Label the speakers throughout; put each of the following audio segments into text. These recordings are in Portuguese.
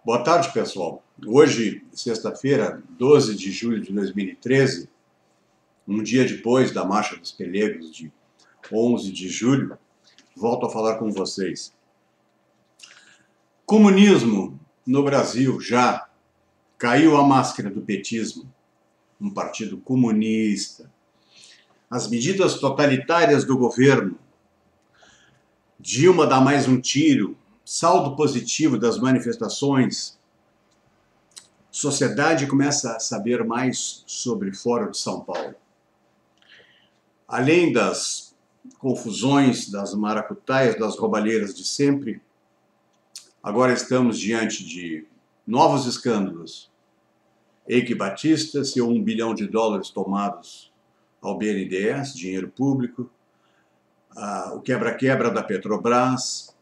Speaker 1: Boa tarde, pessoal. Hoje, sexta-feira, 12 de julho de 2013, um dia depois da Marcha dos Pelegos de 11 de julho, volto a falar com vocês. Comunismo no Brasil já caiu a máscara do petismo, um partido comunista. As medidas totalitárias do governo, Dilma dá mais um tiro, saldo positivo das manifestações, sociedade começa a saber mais sobre Fórum de São Paulo. Além das confusões, das maracutaias, das roubalheiras de sempre, agora estamos diante de novos escândalos. Eike Batista, seu $1 bilhão tomados ao BNDES, dinheiro público, o quebra-quebra da Petrobras,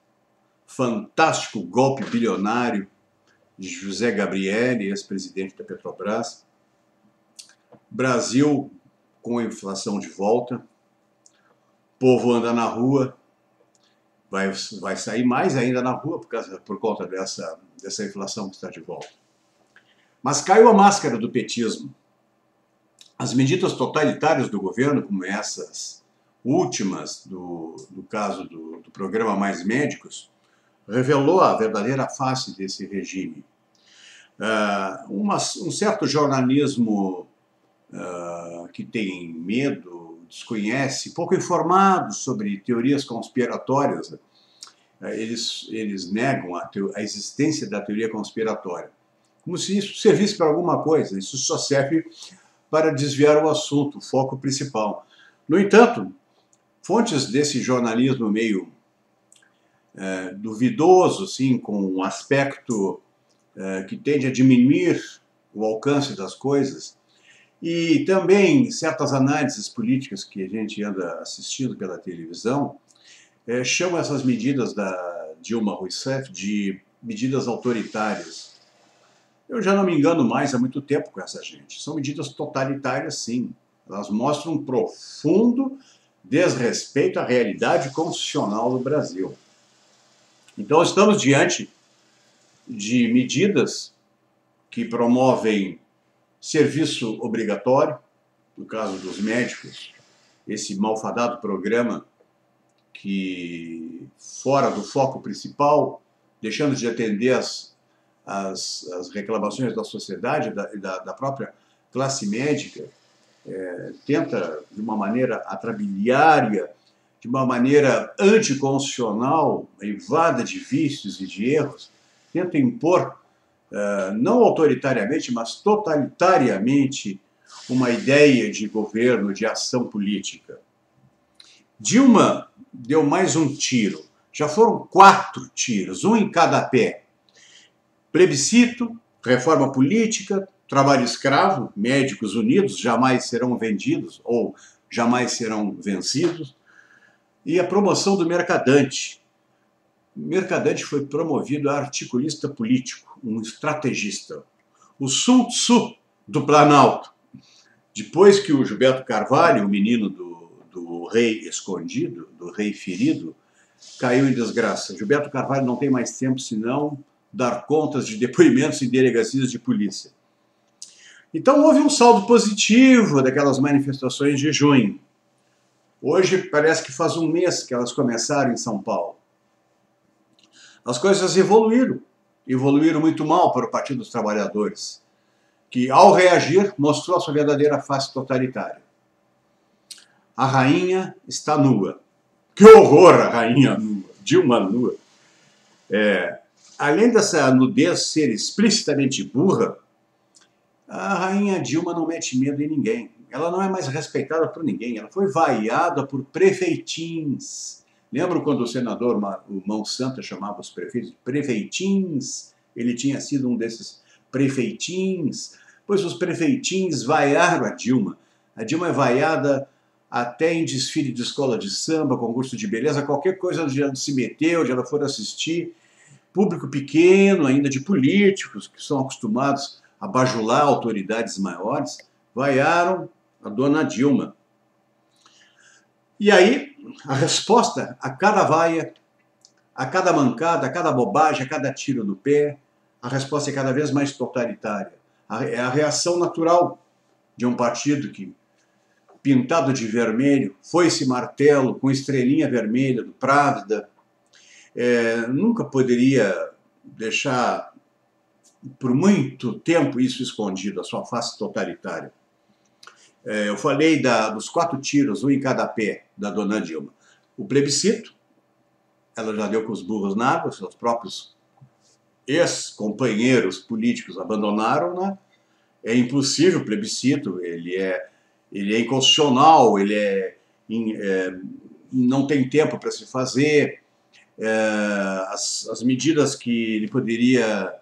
Speaker 1: fantástico golpe bilionário de José Gabrielli, ex-presidente da Petrobras, Brasil com a inflação de volta, povo anda na rua, vai sair mais ainda na rua por conta dessa inflação que está de volta. Mas caiu a máscara do petismo. As medidas totalitárias do governo, como essas últimas do caso do programa Mais Médicos, revelou a verdadeira face desse regime. Um certo jornalismo que tem medo, desconhece, pouco informado sobre teorias conspiratórias, eles negam a existência da teoria conspiratória, como se isso servisse para alguma coisa. Isso só serve para desviar o assunto, o foco principal. No entanto, fontes desse jornalismo meio duvidoso, assim, com um aspecto que tende a diminuir o alcance das coisas, e também certas análises políticas que a gente anda assistindo pela televisão, chamam essas medidas da Dilma Rousseff de medidas autoritárias. Eu já não me engano mais há muito tempo com essa gente. São medidas totalitárias, sim. Elas mostram um profundo desrespeito à realidade constitucional do Brasil. Então, estamos diante de medidas que promovem serviço obrigatório, no caso dos médicos, esse malfadado programa que, fora do foco principal, deixando de atender as reclamações da sociedade, da própria classe médica, tenta, de uma maneira atrabiliária, de uma maneira anticonstitucional, eivada de vícios e de erros, tenta impor, não autoritariamente, mas totalitariamente, uma ideia de governo, de ação política. Dilma deu mais um tiro. Já foram 4 tiros, um em cada pé. Plebiscito, reforma política, trabalho escravo, médicos unidos, jamais serão vendidos ou jamais serão vencidos, e a promoção do Mercadante. O Mercadante foi promovido a articulista político, um estrategista. O Sun Tzu do Planalto. Depois que o Gilberto Carvalho, o menino do rei escondido, do rei ferido, caiu em desgraça. Gilberto Carvalho não tem mais tempo senão dar contas de depoimentos em delegacias de polícia. Então houve um saldo positivo daquelas manifestações de junho. Hoje parece que faz um mês que elas começaram em São Paulo. As coisas evoluíram muito mal para o Partido dos Trabalhadores, que ao reagir mostrou a sua verdadeira face totalitária. A rainha está nua. Que horror, a rainha nua, Dilma nua. Além dessa nudez ser explicitamente burra, a rainha Dilma não mete medo em ninguém. Ela não é mais respeitada por ninguém. Ela foi vaiada por prefeitins. Lembram quando o senador o Mão Santa chamava os prefeitos de prefeitins? Ele tinha sido um desses prefeitins. Pois os prefeitins vaiaram a Dilma. A Dilma é vaiada até em desfile de escola de samba, concurso de beleza, qualquer coisa onde ela se meteu, onde ela for assistir. Público pequeno, ainda de políticos, que são acostumados a bajular autoridades maiores, vaiaram a dona Dilma. E aí, a resposta a cada vaia, a cada mancada, a cada bobagem, a cada tiro no pé, a resposta é cada vez mais totalitária. É a reação natural de um partido que, pintado de vermelho, foice martelo, com estrelinha vermelha do Pravda, nunca poderia deixar por muito tempo isso escondido, a sua face totalitária. Eu falei dos 4 tiros, um em cada pé, da dona Dilma. O plebiscito, ela já deu com os burros na água, seus próprios ex-companheiros políticos abandonaram, né? É impossível o plebiscito, ele é inconstitucional, não tem tempo para se fazer, as medidas que ele poderia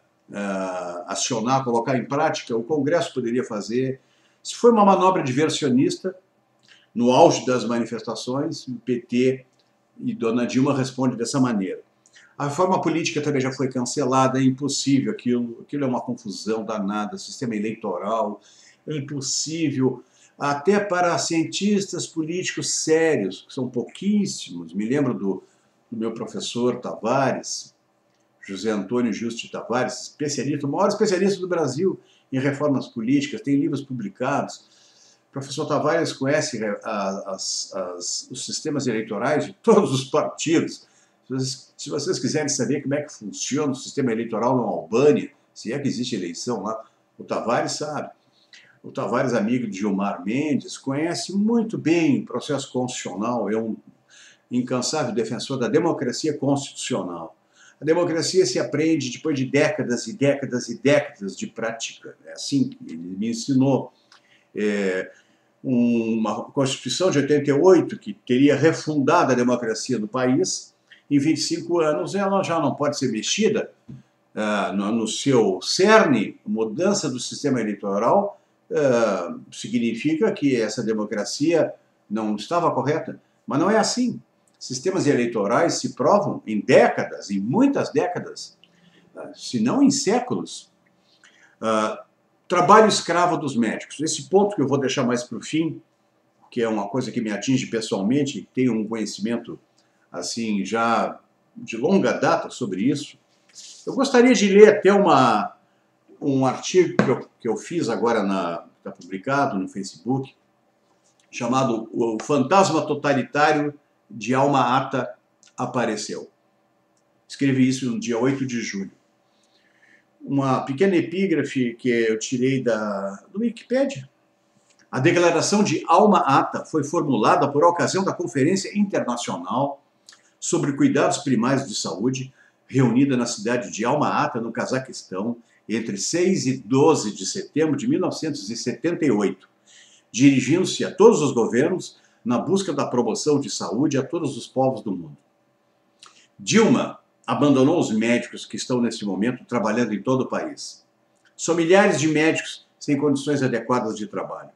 Speaker 1: acionar, colocar em prática, o Congresso poderia fazer. Se foi uma manobra diversionista, no auge das manifestações, o PT e dona Dilma respondem dessa maneira. A reforma política também já foi cancelada, é impossível aquilo é uma confusão danada, sistema eleitoral, é impossível, até para cientistas políticos sérios, que são pouquíssimos. Me lembro do meu professor Tavares, José Antônio Juste Tavares, especialista, o maior especialista do Brasil em reformas políticas, tem livros publicados. O professor Tavares conhece os sistemas eleitorais de todos os partidos. Se vocês quiserem saber como é que funciona o sistema eleitoral na Albânia, se é que existe eleição lá, o Tavares sabe. O Tavares, amigo de Gilmar Mendes, conhece muito bem o processo constitucional, é um incansável defensor da democracia constitucional. A democracia se aprende depois de décadas e décadas e décadas de prática. É assim que ele me ensinou. Uma Constituição de 88, que teria refundado a democracia do país, em 25 anos ela já não pode ser mexida no seu cerne. Mudança do sistema eleitoral significa que essa democracia não estava correta, mas não é assim. Sistemas eleitorais se provam em décadas, em muitas décadas, se não em séculos. Trabalho escravo dos médicos. Esse ponto que eu vou deixar mais para o fim, que é uma coisa que me atinge pessoalmente, tenho um conhecimento assim já de longa data sobre isso. Eu gostaria de ler até um artigo que eu fiz agora, está publicado no Facebook, chamado O Fantasma Totalitário de Alma Ata Apareceu. Escrevi isso no dia 8 de julho. Uma pequena epígrafe que eu tirei do Wikipedia. A declaração de Alma Ata foi formulada por ocasião da Conferência Internacional sobre Cuidados Primários de Saúde, reunida na cidade de Alma Ata, no Cazaquistão, entre 6 e 12 de setembro de 1978, dirigindo-se a todos os governos na busca da promoção de saúde a todos os povos do mundo. Dilma abandonou os médicos que estão nesse momento trabalhando em todo o país. São milhares de médicos sem condições adequadas de trabalho.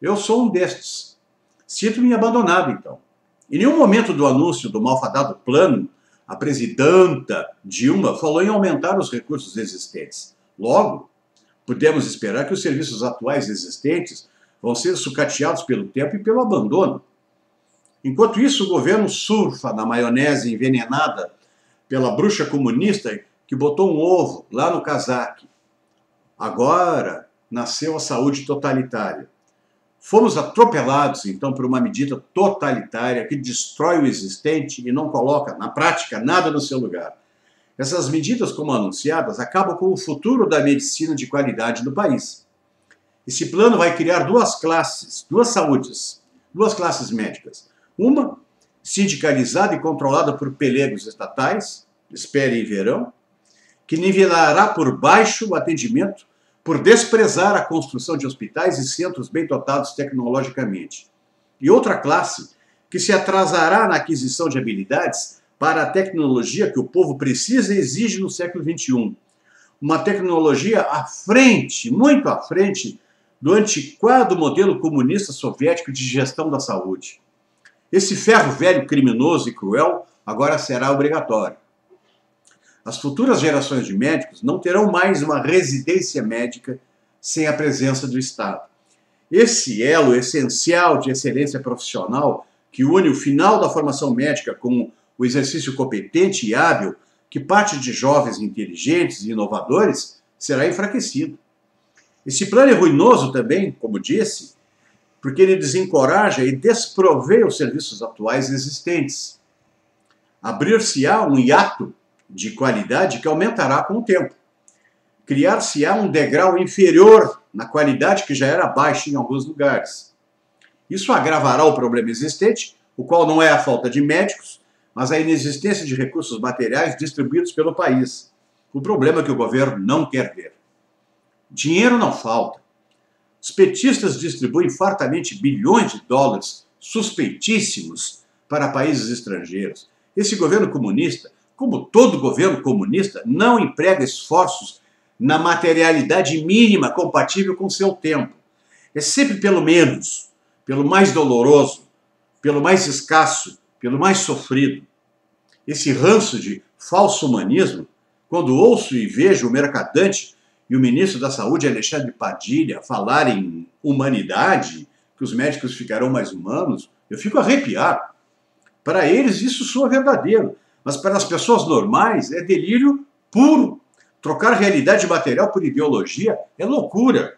Speaker 1: Eu sou um destes. Sinto-me abandonado, então. Em nenhum momento do anúncio do malfadado plano, a presidenta Dilma falou em aumentar os recursos existentes. Logo, podemos esperar que os serviços atuais existentes vão ser sucateados pelo tempo e pelo abandono. Enquanto isso, o governo surfa na maionese envenenada pela bruxa comunista que botou um ovo lá no casaque. Agora nasceu a saúde totalitária. Fomos atropelados, então, por uma medida totalitária que destrói o existente e não coloca, na prática, nada no seu lugar. Essas medidas, como anunciadas, acabam com o futuro da medicina de qualidade no país. Esse plano vai criar duas classes médicas. Uma, sindicalizada e controlada por pelegos estatais, espere e verão, que nivelará por baixo o atendimento por desprezar a construção de hospitais e centros bem dotados tecnologicamente. E outra classe, que se atrasará na aquisição de habilidades para a tecnologia que o povo precisa e exige no século XXI. Uma tecnologia à frente, muito à frente, do antiquado modelo comunista soviético de gestão da saúde. Esse ferro velho criminoso e cruel agora será obrigatório. As futuras gerações de médicos não terão mais uma residência médica sem a presença do Estado. Esse elo essencial de excelência profissional que une o final da formação médica com o exercício competente e hábil que parte de jovens inteligentes e inovadores será enfraquecido. Esse plano é ruinoso também, como disse, porque ele desencoraja e desprovê os serviços atuais existentes. Abrir-se-á um hiato de qualidade que aumentará com o tempo. Criar-se-á um degrau inferior na qualidade que já era baixa em alguns lugares. Isso agravará o problema existente, o qual não é a falta de médicos, mas a inexistência de recursos materiais distribuídos pelo país. O problema que o governo não quer ver. Dinheiro não falta. Os petistas distribuem fartamente bilhões de dólares suspeitíssimos para países estrangeiros. Esse governo comunista, como todo governo comunista, não emprega esforços na materialidade mínima compatível com seu tempo. É sempre pelo menos, pelo mais doloroso, pelo mais escasso, pelo mais sofrido. Esse ranço de falso humanismo, quando ouço e vejo o mercadante e o ministro da Saúde, Alexandre Padilha, falar em humanidade, que os médicos ficarão mais humanos, eu fico arrepiado. Para eles isso soa verdadeiro, mas para as pessoas normais é delírio puro. Trocar realidade material por ideologia é loucura.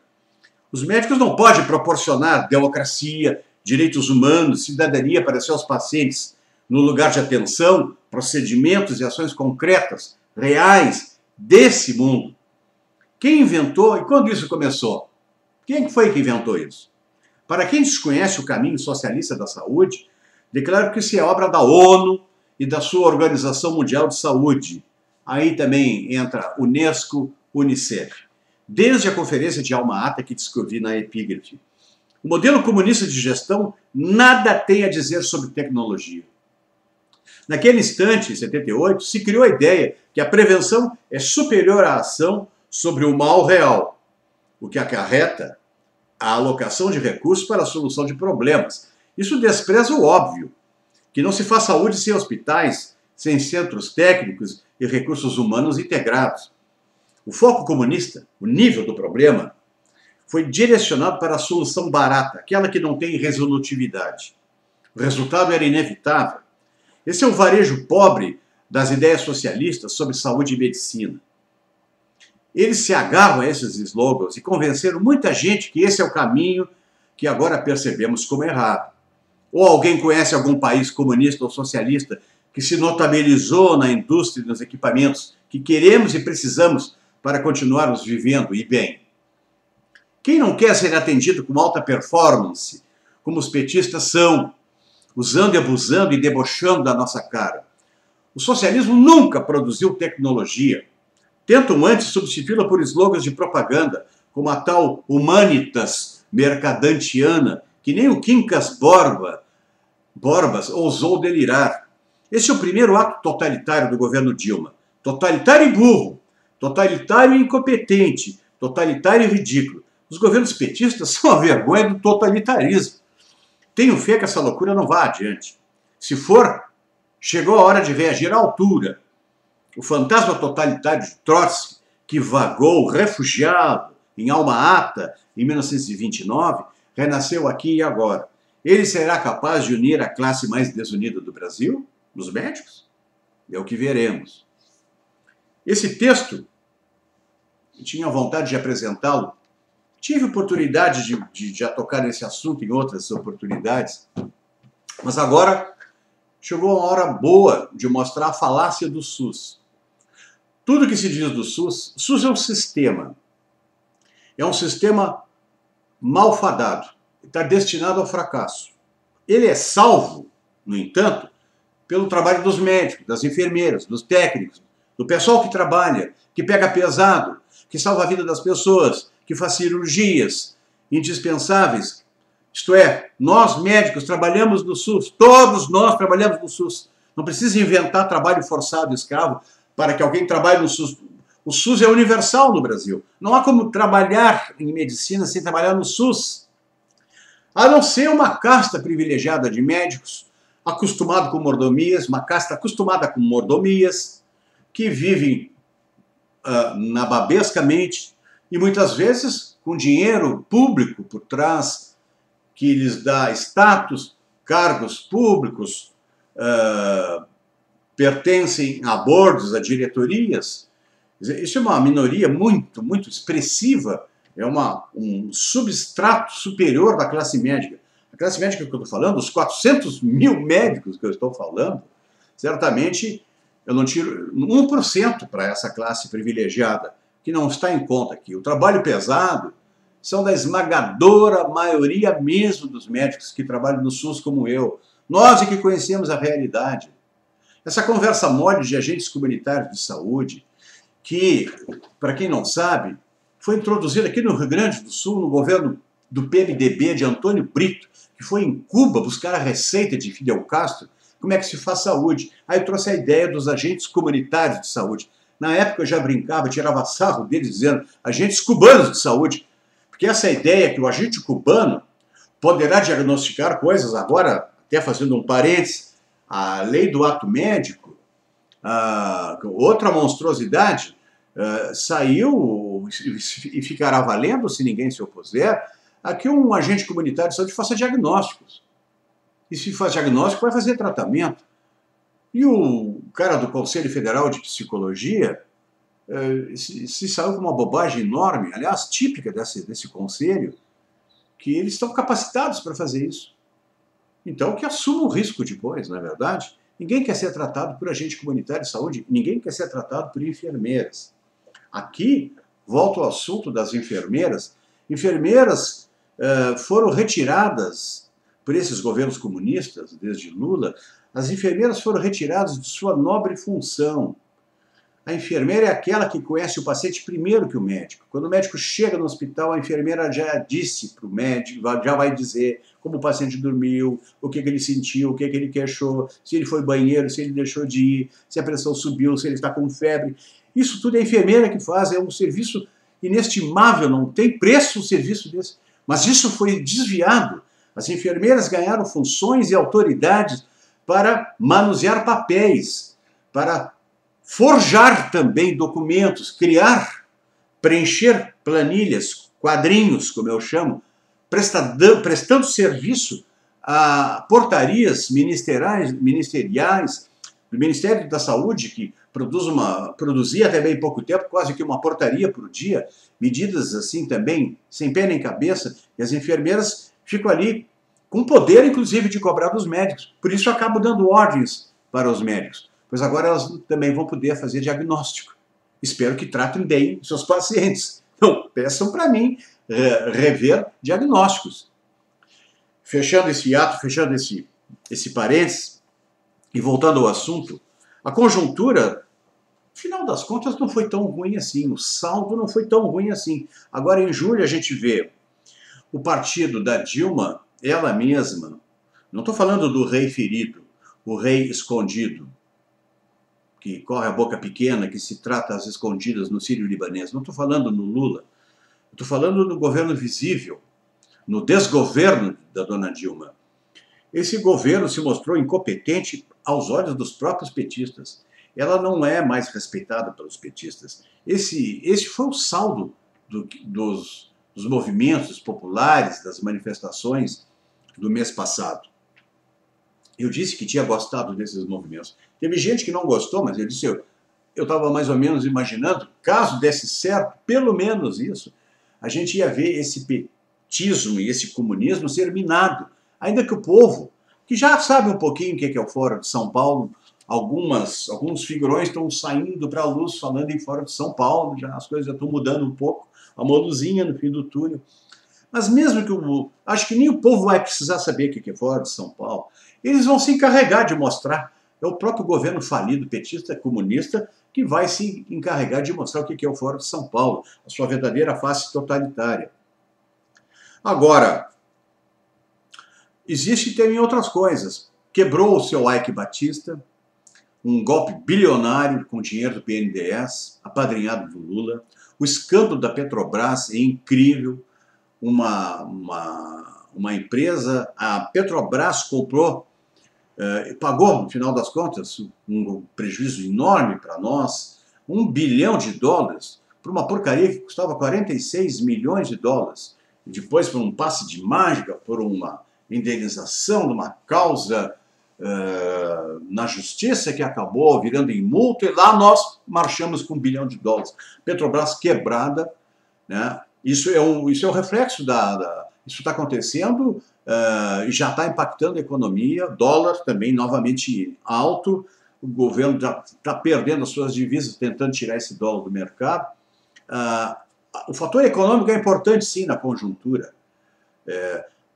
Speaker 1: Os médicos não podem proporcionar democracia, direitos humanos, cidadania para seus pacientes no lugar de atenção, procedimentos e ações concretas, reais, desse mundo. Quem inventou e quando isso começou? Quem foi que inventou isso? Para quem desconhece o caminho socialista da saúde, declaro que isso é obra da ONU e da sua Organização Mundial de Saúde. Aí também entra Unesco, Unicef. Desde a conferência de Alma-Ata que descrevi na epígrafe. O modelo comunista de gestão nada tem a dizer sobre tecnologia. Naquele instante, em 78, se criou a ideia que a prevenção é superior à ação sobre o mal real, o que acarreta a alocação de recursos para a solução de problemas. Isso despreza o óbvio, que não se faz saúde sem hospitais, sem centros técnicos e recursos humanos integrados. O foco comunista, o nível do problema, foi direcionado para a solução barata, aquela que não tem resolutividade. O resultado era inevitável. Esse é o varejo pobre das ideias socialistas sobre saúde e medicina. Eles se agarram a esses slogans e convenceram muita gente que esse é o caminho que agora percebemos como errado. Ou alguém conhece algum país comunista ou socialista que se notabilizou na indústria e nos equipamentos que queremos e precisamos para continuarmos vivendo e bem? Quem não quer ser atendido com alta performance, como os petistas são, usando e abusando e debochando da nossa cara? O socialismo nunca produziu tecnologia. Tentam antes substituí-la por slogans de propaganda, como a tal humanitas mercadantiana, que nem o Quincas Borbas ousou delirar. Esse é o primeiro ato totalitário do governo Dilma. Totalitário e burro, totalitário e incompetente, totalitário e ridículo. Os governos petistas são a vergonha do totalitarismo. Tenho fé que essa loucura não vá adiante. Se for, chegou a hora de reagir à altura. O fantasma totalitário de Trotsky, que vagou refugiado em Alma-Ata em 1929, renasceu aqui e agora. Ele será capaz de unir a classe mais desunida do Brasil? Os médicos? É o que veremos. Esse texto, eu tinha vontade de apresentá-lo. Tive oportunidade de já tocar nesse assunto em outras oportunidades, mas agora chegou uma hora boa de mostrar a falácia do SUS. Tudo que se diz do SUS, o SUS é um sistema malfadado, está destinado ao fracasso. Ele é salvo, no entanto, pelo trabalho dos médicos, das enfermeiras, dos técnicos, do pessoal que trabalha, que pega pesado, que salva a vida das pessoas, que faz cirurgias indispensáveis. Isto é, nós médicos trabalhamos no SUS, todos nós trabalhamos no SUS. Não precisa inventar trabalho forçado, escravo, para que alguém trabalhe no SUS. O SUS é universal no Brasil. Não há como trabalhar em medicina sem trabalhar no SUS. A não ser uma casta privilegiada de médicos, acostumado com mordomias, uma casta acostumada com mordomias, que vivem nababescamente e muitas vezes com dinheiro público por trás, que lhes dá status, cargos públicos, pertencem a bordos, a diretorias. Isso é uma minoria muito, muito expressiva, é um substrato superior da classe médica. A classe médica que eu estou falando, os 400 mil médicos que eu estou falando, certamente eu não tiro 1% para essa classe privilegiada, que não está em conta aqui. O trabalho pesado são da esmagadora maioria mesmo dos médicos que trabalham no SUS como eu. Nós é que conhecemos a realidade. Essa conversa mole de agentes comunitários de saúde, que, para quem não sabe, foi introduzida aqui no Rio Grande do Sul, no governo do PMDB de Antônio Brito, que foi em Cuba buscar a receita de Fidel Castro, como é que se faz saúde. Aí eu trouxe a ideia dos agentes comunitários de saúde. Na época eu já brincava, tirava sarro deles dizendo agentes cubanos de saúde, porque essa ideia que o agente cubano poderá diagnosticar coisas, agora, até fazendo um parênteses, a lei do ato médico, outra monstruosidade, saiu e ficará valendo, se ninguém se opuser, a que um agente comunitário de saúde faça diagnósticos. E se faz diagnóstico, vai fazer tratamento. E o cara do Conselho Federal de Psicologia se saiu com uma bobagem enorme, aliás, típica desse conselho, que eles estão capacitados para fazer isso. Então, que assumam o risco depois, não é verdade? Ninguém quer ser tratado por agente comunitário de saúde, ninguém quer ser tratado por enfermeiras. Aqui, volto ao assunto das enfermeiras. Enfermeiras foram retiradas por esses governos comunistas, desde Lula, as enfermeiras foram retiradas de sua nobre função. A enfermeira é aquela que conhece o paciente primeiro que o médico. Quando o médico chega no hospital, a enfermeira já disse para o médico, já vai dizer como o paciente dormiu, o que ele sentiu, o que ele queixou, se ele foi ao banheiro, se ele deixou de ir, se a pressão subiu, se ele está com febre. Isso tudo é a enfermeira que faz, é um serviço inestimável, não tem preço um serviço desse. Mas isso foi desviado. As enfermeiras ganharam funções e autoridades para manusear papéis, para forjar também documentos, criar, preencher planilhas, quadrinhos, como eu chamo, prestando serviço a portarias ministeriais do Ministério da Saúde, que produzia até bem pouco tempo quase que uma portaria por dia, medidas assim também, sem pé nem cabeça, e as enfermeiras ficam ali com poder, inclusive, de cobrar dos médicos. Por isso, acabam dando ordens para os médicos, pois agora elas também vão poder fazer diagnóstico. Espero que tratem bem seus pacientes. Não peçam para mim rever diagnósticos. Fechando esse ato, fechando esse parênteses, e voltando ao assunto, a conjuntura, no final das contas, não foi tão ruim assim. O saldo não foi tão ruim assim. Agora, em julho, a gente vê o partido da Dilma, ela mesma, não estou falando do rei ferido, o rei escondido, que corre a boca pequena, que se trata às escondidas no Sírio-Libanês. Não estou falando no Lula. Estou falando no governo visível, no desgoverno da dona Dilma. Esse governo se mostrou incompetente aos olhos dos próprios petistas. Ela não é mais respeitada pelos petistas. Esse foi o saldo dos movimentos populares, das manifestações do mês passado. Eu disse que tinha gostado desses movimentos. Teve gente que não gostou, mas eu disse, eu estava mais ou menos imaginando, caso desse certo, pelo menos isso, a gente ia ver esse petismo e esse comunismo ser minado. Ainda que o povo, que já sabe um pouquinho o que é o Fórum de São Paulo, alguns figurões estão saindo para a luz falando em Fórum de São Paulo, já, as coisas já estão mudando um pouco, uma luzinha no fim do túnel. Mas mesmo que acho que nem o povo vai precisar saber o que é Fórum de São Paulo, eles vão se encarregar de mostrar. É o próprio governo falido, petista, comunista, que vai se encarregar de mostrar o que é o Fórum de São Paulo, a sua verdadeira face totalitária. Agora, existe também outras coisas. Quebrou o seu Ike Batista, um golpe bilionário com dinheiro do BNDES, apadrinhado do Lula. O escândalo da Petrobras é incrível. Uma empresa, a Petrobras comprou, pagou, no final das contas, um prejuízo enorme para nós, $1 bilhão por uma porcaria que custava 46 milhões de dólares. Depois, por um passe de mágica, por uma indenização de uma causa na justiça que acabou virando em multa, e lá nós marchamos com $1 bilhão. Petrobras quebrada, né? Isso é um reflexo isso está acontecendo e já está impactando a economia. Dólar também novamente alto, o governo já está perdendo as suas divisas, tentando tirar esse dólar do mercado. O fator econômico é importante, sim, na conjuntura.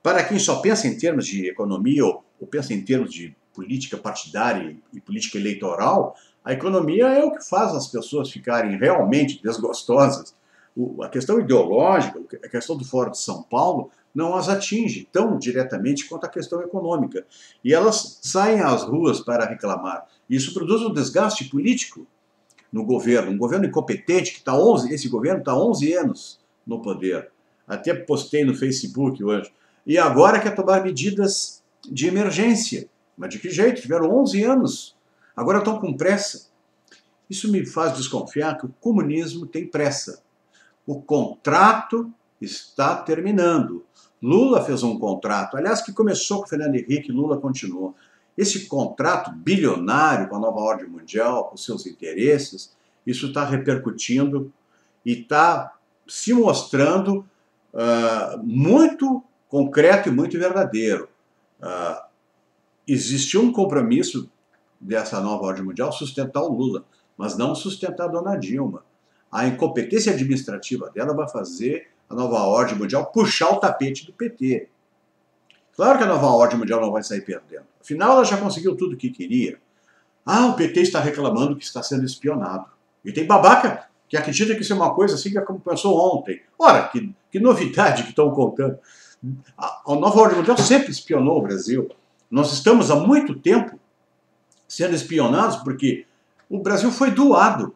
Speaker 1: Para quem só pensa em termos de economia ou pensa em termos de política partidária e política eleitoral, a economia é o que faz as pessoas ficarem realmente desgostosas. A questão ideológica, a questão do Fórum de São Paulo, não as atinge tão diretamente quanto a questão econômica. E elas saem às ruas para reclamar. Isso produz um desgaste político no governo, um governo incompetente que está esse governo está 11 anos no poder. Até postei no Facebook hoje. E agora quer tomar medidas de emergência. Mas de que jeito? Tiveram 11 anos. Agora estão com pressa. Isso me faz desconfiar que o comunismo tem pressa. O contrato está terminando. Lula fez um contrato, aliás, que começou com Fernando Henrique, Lula continuou. Esse contrato bilionário com a nova ordem mundial, com seus interesses, isso está repercutindo e está se mostrando muito concreto e muito verdadeiro. Existe um compromisso dessa nova ordem mundial sustentar o Lula, mas não sustentar a dona Dilma. A incompetência administrativa dela vai fazer a nova ordem mundial puxar o tapete do PT. Claro que a nova ordem mundial não vai sair perdendo. Afinal, ela já conseguiu tudo o que queria. O PT está reclamando que está sendo espionado. E tem babaca que acredita que isso é uma coisa assim que começou ontem. Ora, que novidade que estão contando. A nova ordem mundial sempre espionou o Brasil. Nós estamos há muito tempo sendo espionados porque o Brasil foi doado,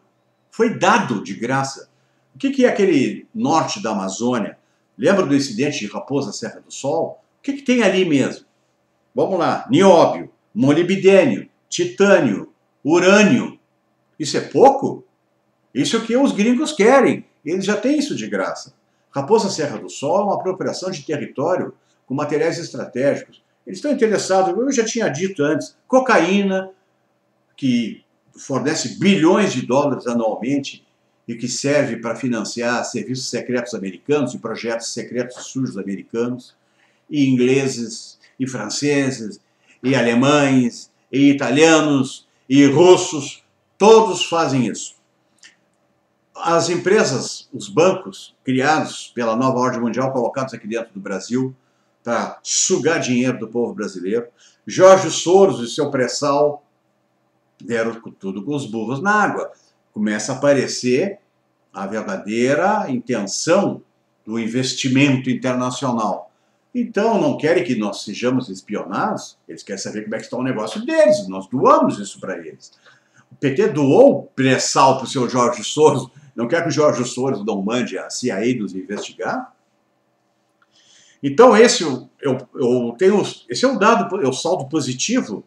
Speaker 1: foi dado de graça. O que é aquele norte da Amazônia? Lembra do incidente de Raposa Serra do Sol? O que tem ali mesmo? Vamos lá, nióbio, molibdênio, titânio, urânio. Isso é pouco? Isso é o que os gringos querem. Eles já têm isso de graça. Raposa Serra do Sol é uma apropriação de território com materiais estratégicos. Eles estão interessados, eu já tinha dito antes, cocaína, que fornece bilhões de dólares anualmente e que serve para financiar serviços secretos americanos e projetos secretos sujos americanos, e ingleses, e franceses, e alemães, e italianos, e russos, todos fazem isso. As empresas, os bancos criados pela nova ordem mundial, colocados aqui dentro do Brasil, para sugar dinheiro do povo brasileiro. Jorge Soros e seu pré-sal deram tudo com os burros na água. Começa a aparecer a verdadeira intenção do investimento internacional. Então, não querem que nós sejamos espionados, eles querem saber como é que está o negócio deles, nós doamos isso para eles. O PT doou o pré-sal para o seu Jorge Soros, não quer que o Jorge Soros não mande a CIA nos investigar? Então, esse é o dado, é o saldo positivo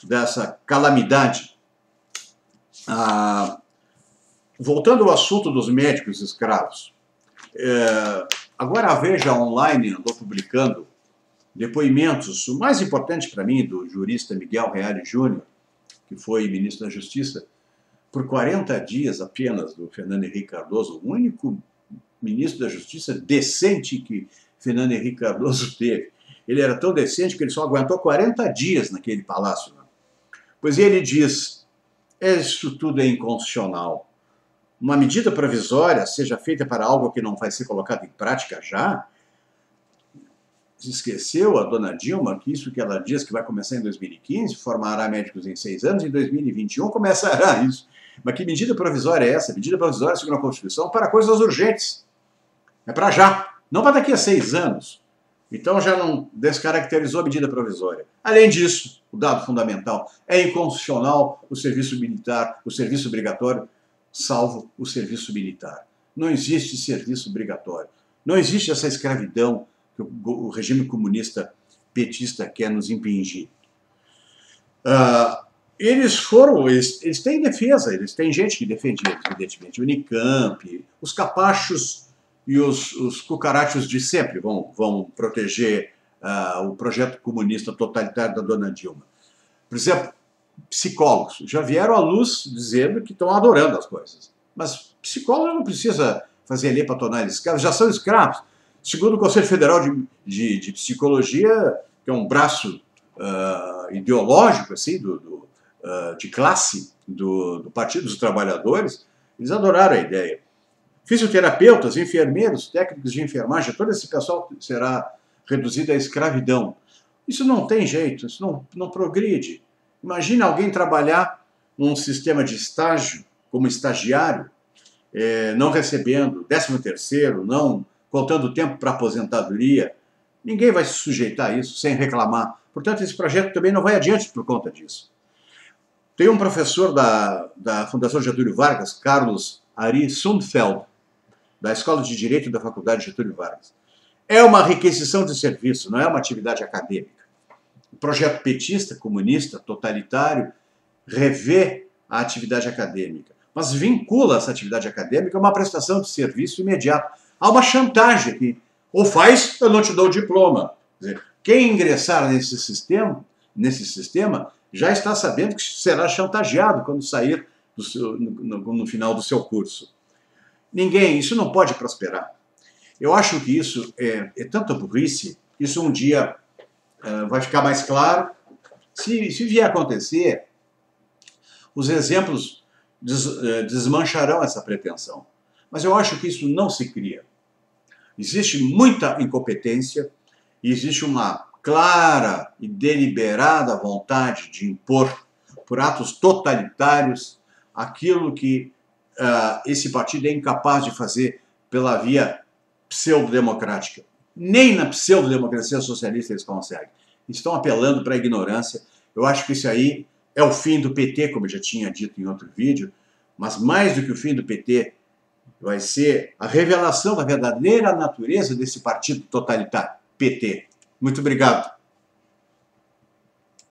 Speaker 1: dessa calamidade. Voltando ao assunto dos médicos escravos, agora a Veja Online andou publicando depoimentos, o mais importante para mim, do jurista Miguel Reale Júnior, que foi ministro da Justiça por 40 dias apenas, do Fernando Henrique Cardoso, o único ministro da Justiça decente que Fernando Henrique Cardoso teve. Ele era tão decente que ele só aguentou 40 dias naquele palácio. Pois ele diz, isso tudo é inconstitucional. Uma medida provisória seja feita para algo que não vai ser colocado em prática já? Se esqueceu a dona Dilma que isso que ela diz que vai começar em 2015, formará médicos em 6 anos, em 2021 começará isso. Mas que medida provisória é essa? Medida provisória, segundo a Constituição, para coisas urgentes. É para já, não para daqui a 6 anos. Então já não descaracterizou a medida provisória. Além disso, o dado fundamental, é inconstitucional o serviço militar, o serviço obrigatório, salvo o serviço militar. Não existe serviço obrigatório. Não existe essa escravidão que o regime comunista petista quer nos impingir. Eles têm defesa, eles têm gente que defende eles, evidentemente. O Unicamp, os capachos e os cucarachos de sempre vão proteger o projeto comunista totalitário da dona Dilma. Por exemplo, psicólogos já vieram à luz dizendo que estão adorando as coisas. Mas psicólogos não precisa fazer lei para tornar eles escravos, já são escravos. Segundo o Conselho Federal de Psicologia, que é um braço ideológico assim, de classe do Partido dos Trabalhadores, eles adoraram a ideia. Fisioterapeutas, enfermeiros, técnicos de enfermagem, todo esse pessoal será reduzido à escravidão. Isso não tem jeito, isso não progride. Imagina alguém trabalhar num sistema de estágio, como estagiário, não recebendo 13º, não contando tempo para aposentadoria. Ninguém vai se sujeitar a isso sem reclamar. Portanto, esse projeto também não vai adiante por conta disso. Tem um professor da Fundação Getúlio Vargas, Carlos Ari Sundfeld, da Escola de Direito da Faculdade Getúlio Vargas. É uma requisição de serviço, não é uma atividade acadêmica. O projeto petista, comunista, totalitário, revê a atividade acadêmica, mas vincula essa atividade acadêmica a uma prestação de serviço imediato. Há uma chantagem aqui. Ou faz, eu não te dou o diploma. Quer dizer, quem ingressar nesse sistema já está sabendo que será chantageado quando sair no final do seu curso. Isso não pode prosperar. Eu acho que isso é tanta burrice, isso um dia vai ficar mais claro. Se vier a acontecer, os exemplos desmancharão essa pretensão. Mas eu acho que isso não se cria. Existe muita incompetência e existe uma clara e deliberada vontade de impor, por atos totalitários, aquilo que esse partido é incapaz de fazer pela via pseudodemocrática. Nem na pseudodemocracia socialista eles conseguem. Estão apelando para a ignorância. Eu acho que isso aí é o fim do PT, como eu já tinha dito em outro vídeo, mas mais do que o fim do PT, vai ser a revelação da verdadeira natureza desse partido totalitário, PT. Muito obrigado.